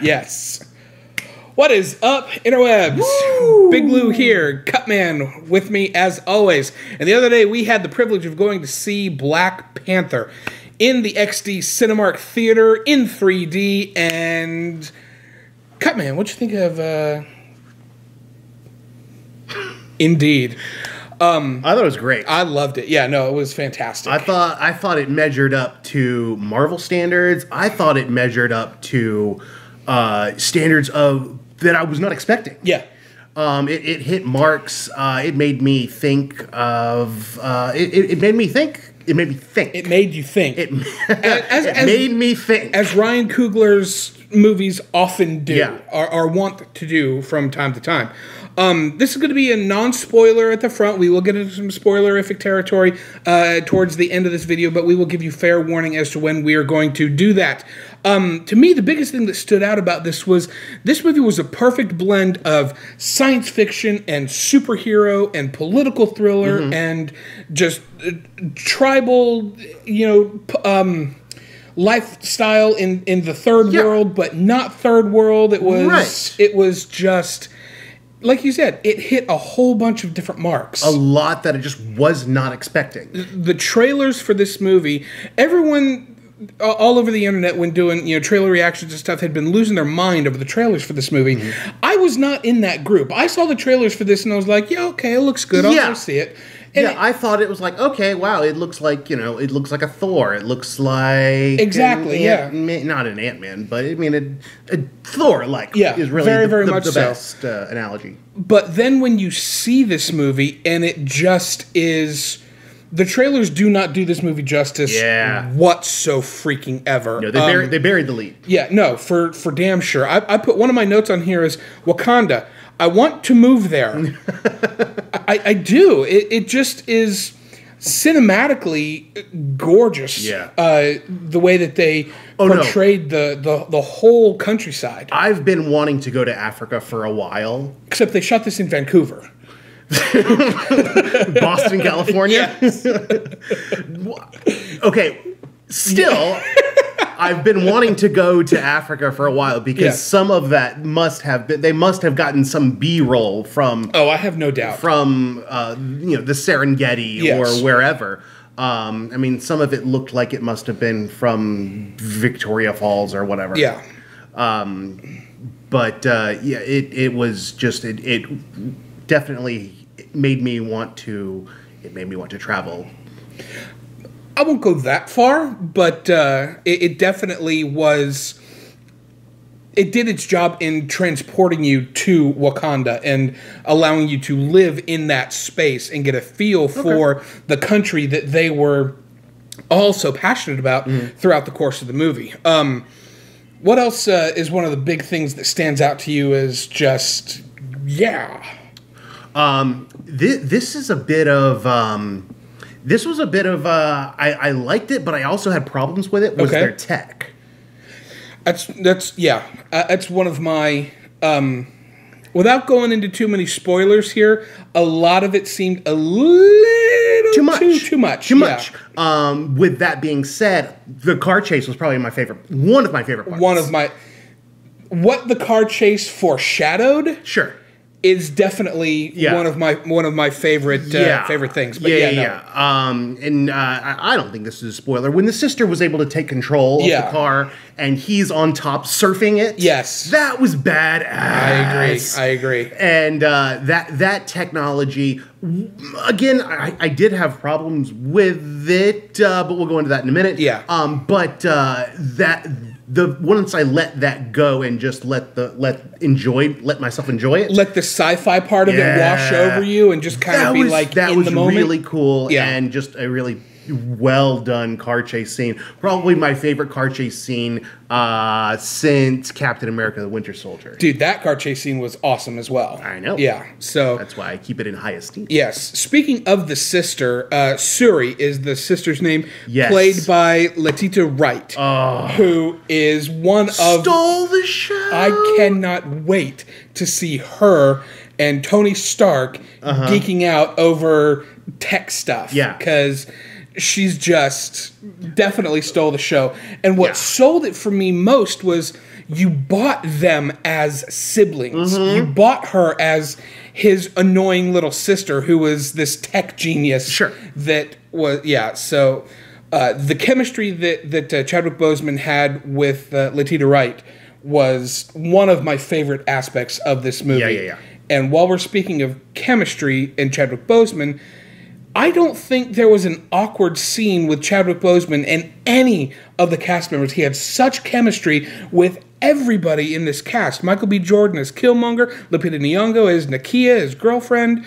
Yes. What is up, interwebs? Woo! Big Lou here, Cutman with me as always. And the other day we had the privilege of going to see Black Panther in the XD Cinemark Theater in 3D. And Cutman, what'd you think of Indeed? I thought it was great. I loved it. Yeah, no, it was fantastic. I thought it measured up to Marvel standards. I thought it measured up to standards of that I was not expecting. Yeah. It hit marks. It made me think of. It made me think. It made me think. It made you think. It made me think. As Ryan Coogler's movies often do, Yeah. are wont to do from time to time. This is going to be a non-spoiler at the front. We will get into some spoilerific territory towards the end of this video, but we will give you fair warning as to when we are going to do that. To me, the biggest thing that stood out about this movie was a perfect blend of science fiction and superhero and political thriller and just tribal, lifestyle in the third world, but not third world. It was just, like you said, it hit a whole bunch of different marks. A lot that I just was not expecting. The trailers for this movie, everyone all over the internet when doing trailer reactions and stuff had been losing their mind over the trailers for this movie. I was not in that group. I saw the trailers for this and I was like, yeah, okay, it looks good. I'll go see it. And I thought it was like, okay, wow, it looks like, it looks like a Thor. It looks like... Exactly, not an Ant-Man, but I mean, a Thor-like is really very much the so. best analogy. But then when you see this movie, and it just is... The trailers do not do this movie justice whatso-freaking-ever. No, they buried the lead. Yeah, no, for damn sure. I put one of my notes on here as Wakanda. I want to move there. I do. It just is cinematically gorgeous. Yeah. The way that they portrayed the whole countryside. I've been wanting to go to Africa for a while. Except they shot this in Vancouver. Boston, California? Yes. Okay, still... I've been wanting to go to Africa for a while because some of that they must have gotten some B-roll from... Oh, I have no doubt. From, the Serengeti or wherever. I mean, some of it looked like it must have been from Victoria Falls or whatever. Yeah. It was just... It definitely made me want to... It made me want to travel. I won't go that far, but it definitely was... It did its job in transporting you to Wakanda and allowing you to live in that space and get a feel for the country that they were all so passionate about throughout the course of the movie. What else is one of the big things that stands out to you as just, This is a bit of... This was a bit of I liked it, but I also had problems with it. Was their tech? That's one of my without going into too many spoilers here. A lot of it seemed a little too much. With that being said, the car chase was probably one of my favorite parts. What the car chase foreshadowed. Sure. Is definitely one of my favorite favorite things. But I don't think this is a spoiler. When the sister was able to take control of the car and he's on top surfing it, that was badass. I agree. And that technology, again, I did have problems with it, but we'll go into that in a minute. Yeah. Once I let that go and just let myself enjoy it. Let the sci-fi part of it wash over you and just kind of be like in the moment. That was really cool and just a really well done car chase scene. Probably my favorite car chase scene since Captain America: The Winter Soldier. Dude, that car chase scene was awesome as well. I know. Yeah, so that's why I keep it in high esteem. Yes. Speaking of the sister, Suri is the sister's name, yes. played by Letitia Wright, who is one of stole the show. I cannot wait to see her and Tony Stark geeking out over tech stuff. Yeah, because she's just definitely stole the show. And what sold it for me most was, you bought them as siblings. Mm-hmm. You bought her as his annoying little sister who was this tech genius. Sure. That was, yeah, so the chemistry that Chadwick Boseman had with Letitia Wright was one of my favorite aspects of this movie. Yeah. And while we're speaking of chemistry and Chadwick Boseman, I don't think there was an awkward scene with Chadwick Boseman and any of the cast members. He had such chemistry with everybody in this cast. Michael B. Jordan as Killmonger, Lupita Nyong'o as Nakia, his girlfriend,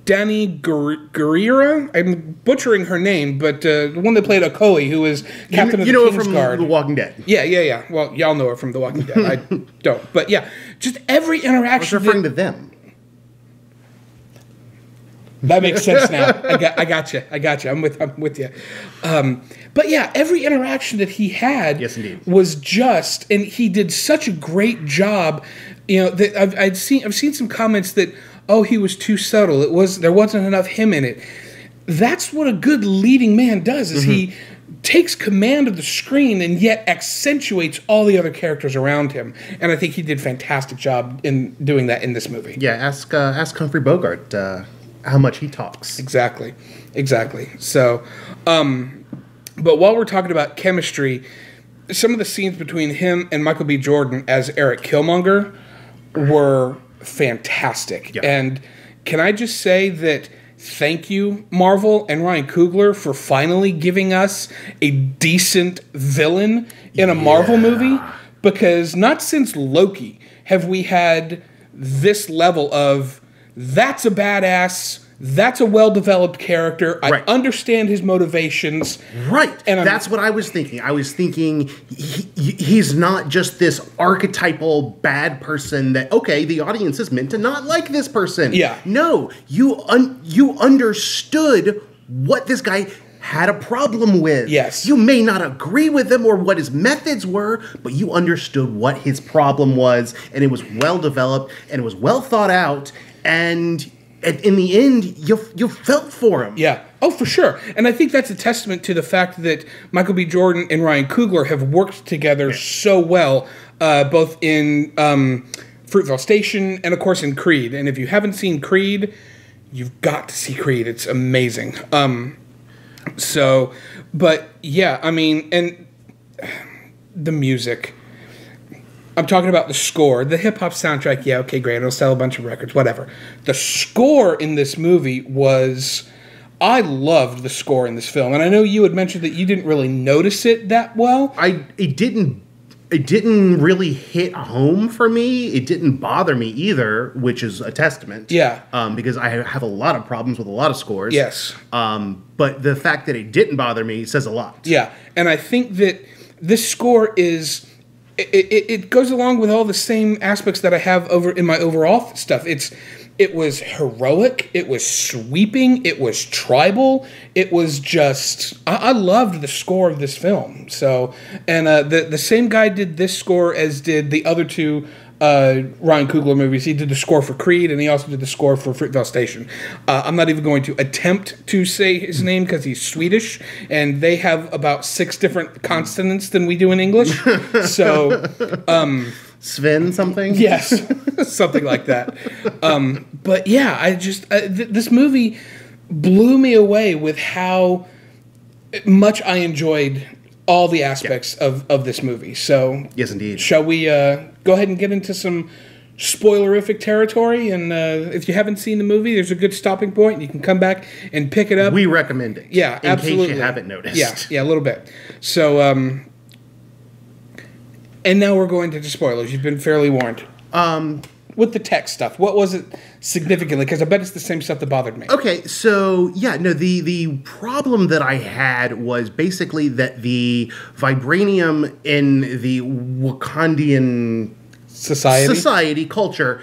Danny Gurira. I'm butchering her name, but the one that played Okoye, who was Captain of the Kingsguard. The Walking Dead. Yeah. Well, y'all know her from The Walking Dead. I don't. But yeah, just every interaction. I was referring to them. That makes sense now. I got you. I'm with you. But yeah, every interaction that he had, yes, indeed, was just, and he did such a great job. You know, that I've seen some comments that, oh, he was too subtle. There wasn't enough him in it. That's what a good leading man does. Is he takes command of the screen and yet accentuates all the other characters around him. And I think he did a fantastic job in doing that in this movie. Yeah, ask Humphrey Bogart how much he talks. Exactly. So, but while we're talking about chemistry, some of the scenes between him and Michael B. Jordan as Eric Killmonger were fantastic. Yeah. And can I just say that thank you, Marvel and Ryan Coogler, for finally giving us a decent villain in a Marvel movie, because not since Loki have we had this level of, that's a badass, that's a well-developed character, I understand his motivations. Right. And that's what I was thinking. I was thinking he's not just this archetypal bad person that, okay, the audience is meant to not like this person. Yeah. No, you understood what this guy had a problem with. Yes. You may not agree with him or what his methods were, but you understood what his problem was, and it was well developed, and it was well thought out, and in the end, you felt for him. Yeah. Oh, for sure. And I think that's a testament to the fact that Michael B. Jordan and Ryan Coogler have worked together so well, both in Fruitvale Station and, of course, in Creed. And if you haven't seen Creed, you've got to see Creed. It's amazing. But yeah, I mean, and the music. I'm talking about the score. The hip-hop soundtrack, yeah, okay, great. It'll sell a bunch of records, whatever. The score in this movie was... I loved the score in this film. And I know you had mentioned that you didn't really notice it that well. It didn't really hit home for me. It didn't bother me either, which is a testament. Yeah. Because I have a lot of problems with a lot of scores. Yes. But the fact that it didn't bother me says a lot. Yeah. And I think that this score is... It goes along with all the same aspects that I have over in my overall stuff. It was heroic. It was sweeping. It was tribal. It was just... I loved the score of this film. So, and the same guy did this score as did the other two Ryan Coogler movies. He did the score for Creed, and he also did the score for Fruitvale Station. I'm not even going to attempt to say his name because he's Swedish, and they have about 6 different consonants than we do in English. So... Sven something? Yes, something like that. But yeah, I just... this movie blew me away with how much I enjoyed all the aspects of this movie. So... Yes, indeed. Shall we go ahead and get into some spoilerific territory? And if you haven't seen the movie, there's a good stopping point. You can come back and pick it up. We recommend it. Yeah, absolutely. In case you haven't noticed. Yeah, a little bit. So... and now we're going to the spoilers. You've been fairly warned. With the tech stuff, what was it significantly? Because I bet it's the same stuff that bothered me. Okay, so yeah, no, the problem that I had was basically that the vibranium in the Wakandian society culture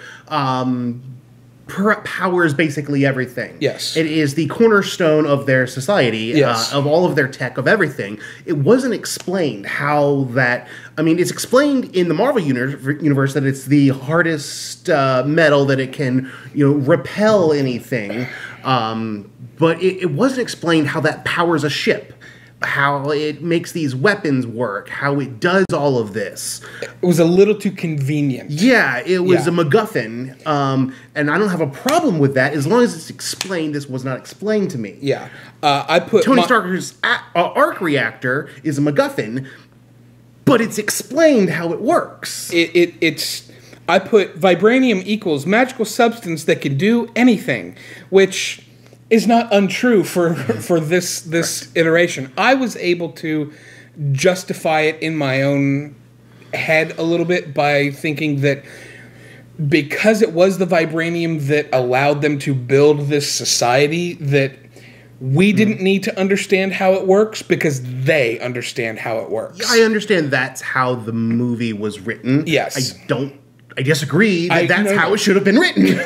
powers basically everything. Yes. It is the cornerstone of their society, yes. Of all of their tech, of everything. It wasn't explained how that... I mean, it's explained in the Marvel universe that it's the hardest metal, that it can, repel anything. But it wasn't explained how that powers a ship. how it makes these weapons work, how it does all of this. It was a little too convenient. Yeah, it was a MacGuffin, and I don't have a problem with that as long as it's explained. This was not explained to me. Yeah. I put Tony Stark's arc reactor is a MacGuffin, but it's explained how it works. I put vibranium equals magical substance that can do anything, which is not untrue for this iteration. I was able to justify it in my own head a little bit by thinking that because it was the vibranium that allowed them to build this society, that we didn't need to understand how it works because they understand how it works. I understand that's how the movie was written. Yes. I disagree that's how it should have been written.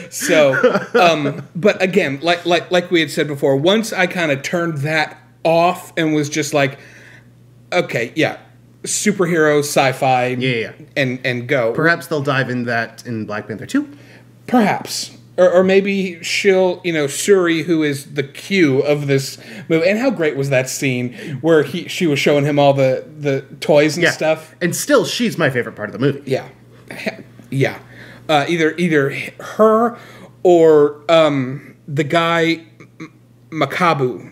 So, but again, like we had said before, once I kind of turned that off and was just like, okay, yeah, superhero, sci-fi, and go. Perhaps they'll dive in that in Black Panther 2. Perhaps. Or maybe she'll, Shuri, who is the Q of this movie. And how great was that scene where she was showing him all the toys and stuff? And still, she's my favorite part of the movie. Yeah. Yeah. Either her or the guy M'Baku,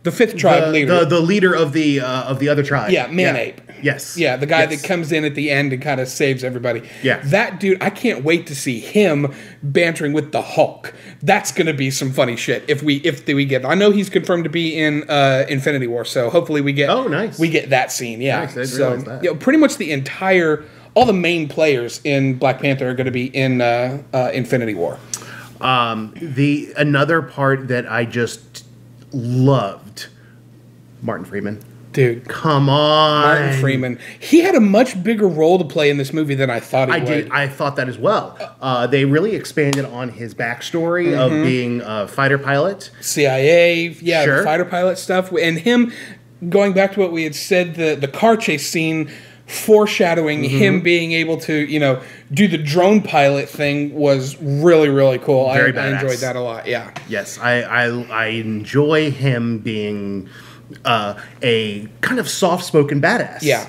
the fifth tribe leader, the leader of the other tribe. Yeah, Man-Ape. Yes. Yeah, the guy that comes in at the end and kind of saves everybody. Yeah. That dude, I can't wait to see him bantering with the Hulk. That's going to be some funny shit if we get. I know he's confirmed to be in Infinity War, so hopefully we get. Oh, nice. We get that scene. Yeah. Nice, I didn't realize that. Pretty much all the main players in Black Panther are going to be in Infinity War. Another part that I just loved, Martin Freeman. Dude. Come on. Martin Freeman. He had a much bigger role to play in this movie than I thought he would. I thought that as well. They really expanded on his backstory of being a fighter pilot. CIA, the fighter pilot stuff. And him, going back to what we had said, the car chase scene, foreshadowing him being able to, do the drone pilot thing was really, really cool. Very I enjoyed that a lot, yeah. Yes, I enjoy him being a kind of soft-spoken badass. Yeah.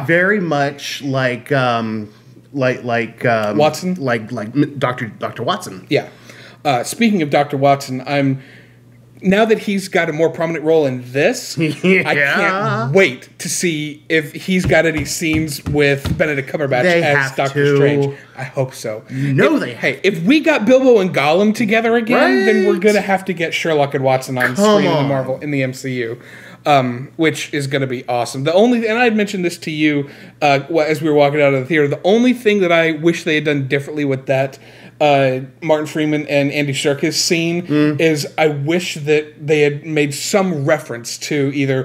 Very much like Watson, like Dr. Watson. Yeah. Speaking of Dr. Watson, now that he's got a more prominent role in this, I can't wait to see if he's got any scenes with Benedict Cumberbatch as Doctor Strange. I hope so. If we got Bilbo and Gollum together again, then we're going to have to get Sherlock and Watson on screen in the MCU, which is going to be awesome. And I had mentioned this to you as we were walking out of the theater, the only thing that I wish they had done differently with that Martin Freeman and Andy Serkis scene is I wish that they had made some reference to either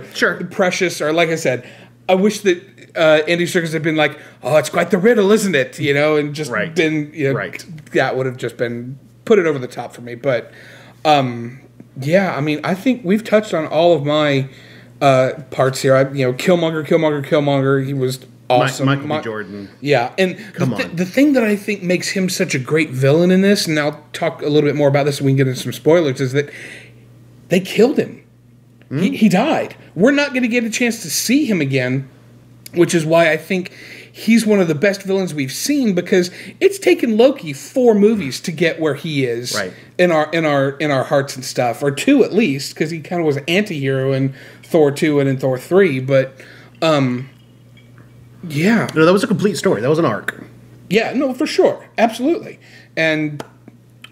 Precious or, like I said, I wish that Andy Serkis had been like, "Oh, it's quite the riddle, isn't it?" And just been, that would have just been put it over the top for me. But I think we've touched on all of my parts here. Killmonger. He was awesome. Michael B. Jordan. Yeah, and the thing that I think makes him such a great villain in this, and I'll talk a little bit more about this when we get into some spoilers, is that they killed him. He died. We're not going to get a chance to see him again, which is why I think he's one of the best villains we've seen, because it's taken Loki 4 movies to get where he is in our hearts and stuff, or 2 at least, because he kind of was an anti-hero in Thor 2 and in Thor 3, but yeah. No, that was a complete story. That was an arc. Yeah, no, for sure. Absolutely. And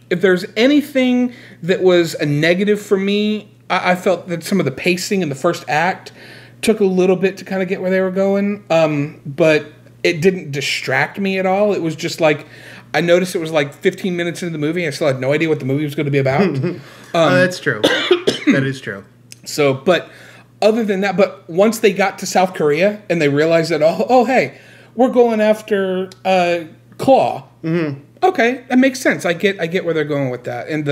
if there's anything that was a negative for me, I felt that some of the pacing in the first act took a little bit to kind of get where they were going. But it didn't distract me at all. It was just like, I noticed it was like 15 minutes into the movie. I still had no idea what the movie was going to be about. That's true. That is true. So, but other than that, but once they got to South Korea and they realized that, oh hey, we're going after Claw. Okay, that makes sense. I get where they're going with that. And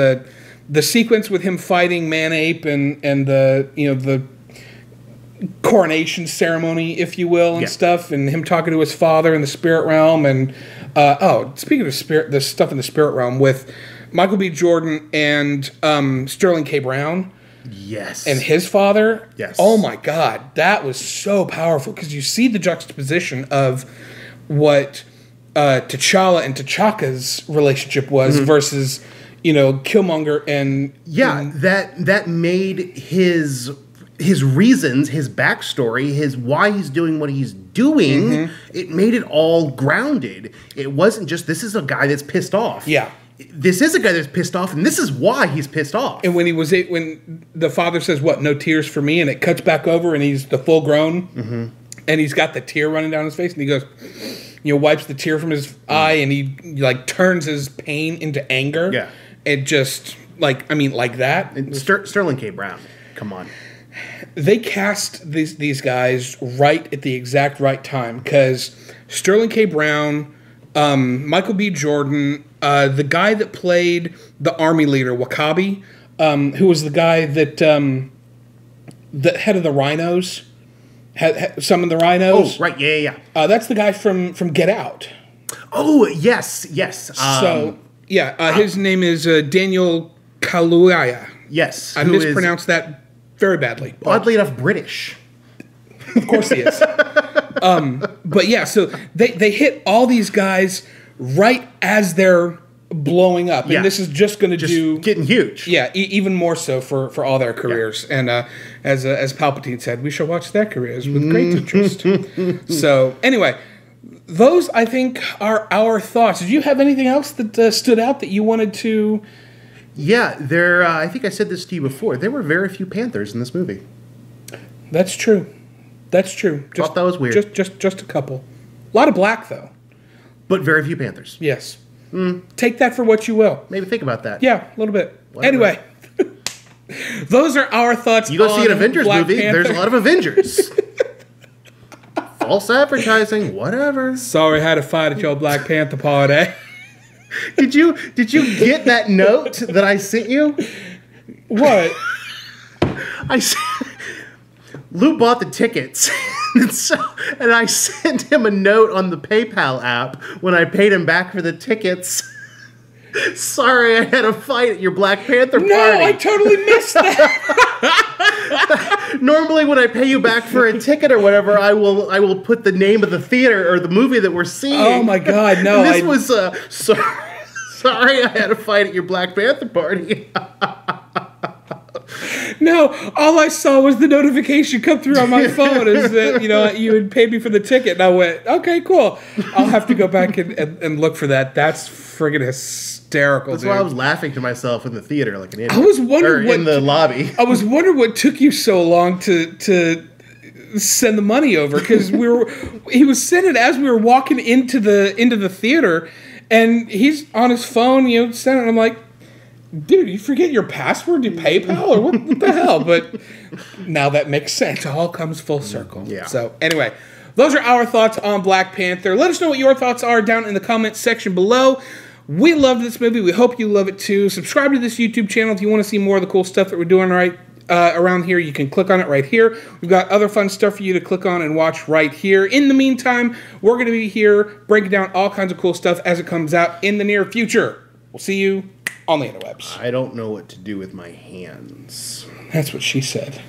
the sequence with him fighting Man-Ape and the coronation ceremony, if you will, and stuff, and him talking to his father in the spirit realm, and speaking of the stuff in the spirit realm with Michael B. Jordan and Sterling K. Brown. Yes. And his father. Yes. Oh my God, that was so powerful because you see the juxtaposition of what T'Challa and T'Chaka's relationship was versus, Killmonger and that made his reasons, his backstory, his why he's doing what he's doing. It made it all grounded. It wasn't just this is a guy that's pissed off. Yeah. This is a guy that's pissed off, and this is why he's pissed off. And when the father says, "What? No tears for me," and it cuts back over, and he's the full grown, and he's got the tear running down his face, and he goes, wipes the tear from his eye, and he turns his pain into anger. Yeah, it just like that. And Sterling K. Brown, come on. They cast these guys right at the exact right time because Sterling K. Brown, Michael B. Jordan. The guy that played the army leader, Wakabi, who was the guy that the head of the rhinos, had some of the rhinos. Oh, right, yeah. That's the guy from Get Out. Oh, yes. His name is Daniel Kaluuya. Yes, I mispronounced that very badly. Oddly enough, British. Of course he is. But yeah, so they hit all these guys right as they're blowing up. And this is just going to getting huge. Yeah, even more so for all their careers. Yeah. And as Palpatine said, we shall watch their careers with great interest. So anyway, those I think are our thoughts. Did you have anything else that stood out that you wanted to? Yeah, I think I said this to you before. There were very few Panthers in this movie. That's true. Thought that was weird. Just a couple. A lot of black though. But very few Panthers. Yes. Take that for what you will. Maybe think about that. Yeah, a little bit. Whatever. Anyway, those are our thoughts. You go see an Avengers Black movie, Panther. there's a lot of Avengers. False advertising, whatever. Sorry, I had to fight at your Black Panther party. Did you get that note that I sent you? What? Lou bought the tickets, and I sent him a note on the PayPal app when I paid him back for the tickets. Sorry, I had a fight at your Black Panther party. No, I totally missed that. Normally, when I pay you back for a ticket or whatever, I will put the name of the theater or the movie that we're seeing. Oh my God, no! And this was sorry, I had a fight at your Black Panther party. No, all I saw was the notification come through on my phone is that, you had paid me for the ticket. And I went, okay, cool. I'll have to go back and look for that. That's friggin' hysterical, That's dude. why I was laughing to myself in the theater like an idiot. I was wondering in the lobby. I was wondering what took you so long to send the money over, because he was sending it as we were walking into the theater, and he's on his phone, sending it. I'm like, dude, you forget your password to PayPal or what the hell? But now that makes sense. It all comes full circle. Yeah. So anyway, those are our thoughts on Black Panther. Let us know what your thoughts are down in the comments section below. We loved this movie. We hope you love it too. Subscribe to this YouTube channel if you want to see more of the cool stuff that we're doing around here. You can click on it right here. We've got other fun stuff for you to click on and watch right here. In the meantime, we're going to be here breaking down all kinds of cool stuff as it comes out in the near future. We'll see you on the interwebs. I don't know what to do with my hands. That's what she said.